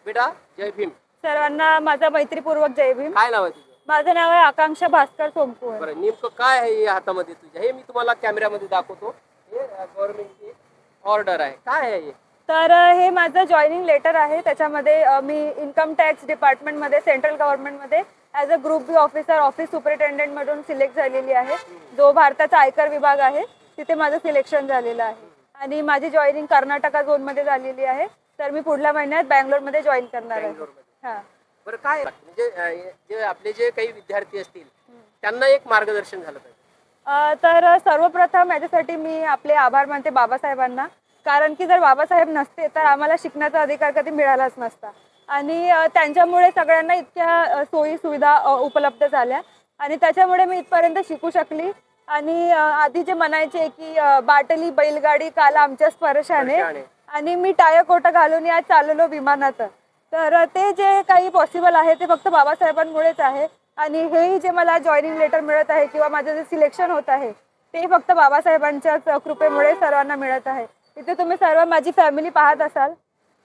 बेटा जय भीम. सर्वांना माझा मैत्रीपूर्वक जय भीम. काय नाव आहे तुझं? माझं नाव आहे आकांक्षा भास्कर सोमकुळ. बरं, नेमकं काय आहे या हातामध्ये तुझ्या? हे मी तुम्हाला कॅमेऱ्यामध्ये दाखवतो. हे गव्हर्नमेंटची ऑर्डर आहे. काय आहे हे? तर हे माझं जॉईनिंग लेटर आहे. त्याच्यामध्ये मी इन्कम टॅक्स डिपार्टमेंटमध्ये सेंट्रल गव्हर्नमेंटमध्ये as a group B officer office superintendent म्हणून सिलेक्ट झालेली आहे. जो भारताचा आयकर विभाग आहे तिथे माझं सिलेक्शन झालेलं आहे आणि माझी जॉईनिंग कर्नाटका झोनमध्ये झालेली आहे. तर मी पुढल्या महिन्यात बँगलोरमध्ये जॉईन करणार आहे. हां. बरं, काय म्हणजे जे आपले जे काही विद्यार्थी असतील त्यांना एक मार्गदर्शन झालं पाहिजे. तर सर्वप्रथम याच्यासाठी मी आपले आभार मानते बाबासाहेबांना. कारण की जर बाबासाहेब नसते तर आम्हाला शिकण्याचा अधिकार कधी मिळालाच नसता आणि त्यांच्यामुळे सगळ्यांना इतक्या सोयी सुविधा उपलब्ध झाल्या आणि त्याच्यामुळे मी इथपर्यंत शिकू शकली. आणि आधी जे म्हणायचे की बाटली बैलगाडी काल आमच्या स्पर्शाने आणि मी टाय कोट घालून आज चाललो विमानात, तर ते जे काही पॉसिबल आहे ते फक्त बाबासाहेबांमुळेच आहे. आणि हेही जे मला जॉईनिंग लेटर मिळत आहे किंवा माझं जे सिलेक्शन होत आहे ते फक्त बाबासाहेबांच्याच कृपेमुळे सर्वांना मिळत आहे. इथे तुम्ही सर्व माझी फॅमिली पाहत असाल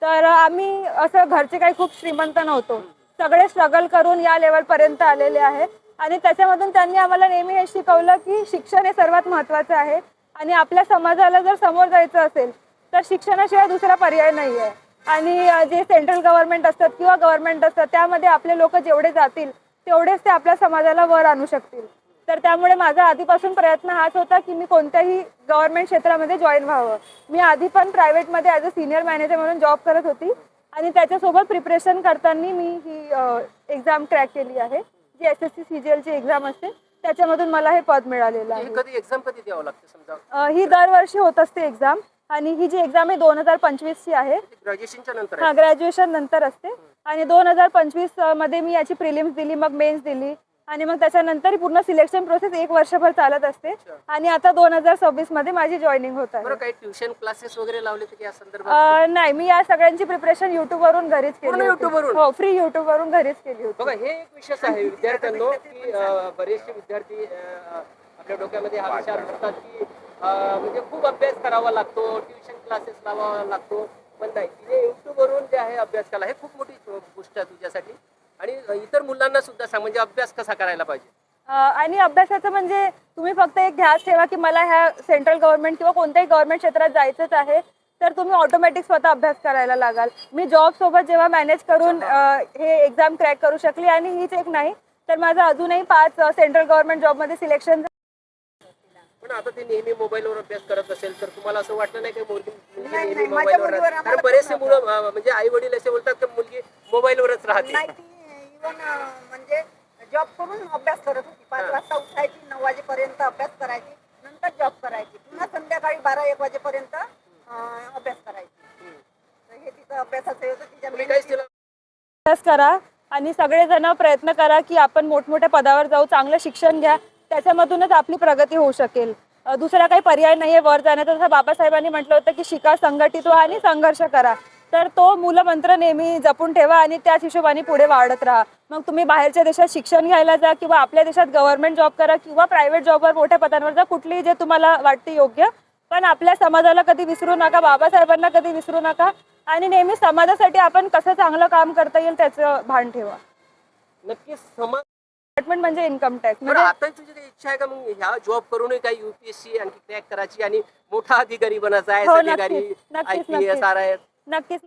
तर आम्ही असं घरचे काही खूप श्रीमंत नव्हतो. सगळे स्ट्रगल करून या लेवलपर्यंत आलेले आहे आणि त्याच्यामधून त्यांनी आम्हाला नेहमी हे शिकवलं की शिक्षण हे सर्वात महत्त्वाचं आहे आणि आपल्या समाजाला जर समोर जायचं असेल तर शिक्षणाशिवाय दुसरा पर्याय नाही आहे. आणि जे सेंट्रल गव्हर्नमेंट असतात किंवा गव्हर्नमेंट असतात त्यामध्ये आपले लोक जेवढे जातील तेवढेच ते आपल्या समाजाला वर आणू शकतील. तर त्यामुळे माझा आधीपासून प्रयत्न हाच होता की मी कोणत्याही गव्हर्नमेंट क्षेत्रामध्ये जॉईन व्हावं. मी आधी पण प्रायव्हेटमध्ये ॲज अ सिनियर मॅनेजर म्हणून जॉब करत होती आणि त्याच्यासोबत प्रिपरेशन करताना मी ही एक्झाम क्रॅक केली आहे जी SSC CGL ची एक्झाम असते. त्याच्यामधून मला हे पद मिळालेलं आहे. कधी एक्झाम कधी द्यावं लागतं समजा? ही दरवर्षी होत असते एक्झाम आणि ही जी एक्झाम आहे 2025 ची आहे. ग्रॅज्युएशनच्या नंतर? हां, ग्रॅज्युएशन नंतर असते आणि 2025 मध्ये मी याची प्रिलिम्स दिली, मग मेन्स दिली आणि मग त्याच्यानंतर पूर्ण सिलेक्शन प्रोसेस 1 वर्षभर चालत असते आणि आता 2026 मध्ये माझी जॉईनिंग होत आहे. बरं, काही ट्युशन क्लासेस वगैरे लावले तर या संदर्भात? नाही, मी या सगळ्यांची प्रिपरेशन युट्यूबवरून घरीच केली होती. युट्यूबवरून? हो, फ्री युट्यूबवरून घरीच केली होती. बघा, हे एक विशेष आहे विद्यार्थ्यांनो की बरेचसे विद्यार्थी आपल्या डोक्यामध्ये हा विचार करतात की म्हणजे खूप अभ्यास करावा लागतो, ट्युशन क्लासेस लावावा लागतो, पण नाही, तिने युट्यूबवरून जे आहे अभ्यास केला. हे खूप मोठी गोष्ट आहे तुझ्यासाठी आणि इतर मुलांना सुद्धा सांग म्हणजे अभ्यास कसा करायला पाहिजे. आणि अभ्यासाचं म्हणजे तुम्ही फक्त एक ध्यास ठेवा की मला ह्या सेंट्रल गव्हर्नमेंट किंवा कोणत्याही गव्हर्नमेंट क्षेत्रात जायचंच आहे तर तुम्ही ऑटोमॅटिक स्वतः अभ्यास करायला लागाल. मी जॉब सोबत जेव्हा मॅनेज करून हे एक्झाम क्रॅक करू शकली आणि हीच एक नाही तर माझं अजूनही 5 सेंट्रल गव्हर्नमेंट जॉबमध्ये सिलेक्शन. पण आता ते नेहमी मोबाईलवर अभ्यास करत असेल तर तुम्हाला असं वाटलं नाही की मुलगी नेहमी मोबाईलवर? कारण बरेचसे मुलं म्हणजे आई वडील असे बोलतात की मुलगी मोबाईलवरच राहते. म्हणजे जॉब करून अभ्यास करत होती. 5 वाजता उठायची, 9 वाजेपर्यंत अभ्यास करायची, नंतर जॉब करायची, पुन्हा संध्याकाळी 12-1 वाजेपर्यंत अभ्यास करायची. हे तिचं अभ्यासाचं होतं. अभ्यास करा आणि सगळेजण प्रयत्न करा की आपण मोठमोठ्या पदावर जाऊ, चांगलं शिक्षण घ्या, त्याच्यामधूनच आपली प्रगती होऊ शकेल. दुसरा काही पर्याय नाही आहे वर जाण्याचा. जसं बाबासाहेबांनी म्हटलं होतं की शिका, संघटित व्हा आणि संघर्ष करा. तर तो मूलमंत्र नेहमी जपून ठेवा आणि त्याच हिशोबाने पुढे वाढत राहा. मग तुम्ही बाहेरच्या देशात शिक्षण घ्यायला जा किंवा आपल्या देशात गव्हर्नमेंट जॉब करा किंवा प्रायव्हेट जॉबवर मोठ्या पदांवर जा, कुठलीही जे तुम्हाला वाटते योग्य. पण आपल्या समाजाला कधी विसरू नका, बाबासाहेबांना कधी विसरू नका आणि नेहमी समाजासाठी आपण कसं चांगलं काम करता येईल त्याचं भान ठेवा. नक्कीच. समाज डिपार्टमेंट म्हणजे इन्कम टॅक्स. म्हणजे आता तुझी काही इच्छा आहे का मग ह्या जॉब करूनही काही UPSC आणखी क्रॅक करायची आणि मोठा अधिकारी बनायचा आहे? हो, अधिकारी नक्कीच, IPS, RIS? नक्कीच.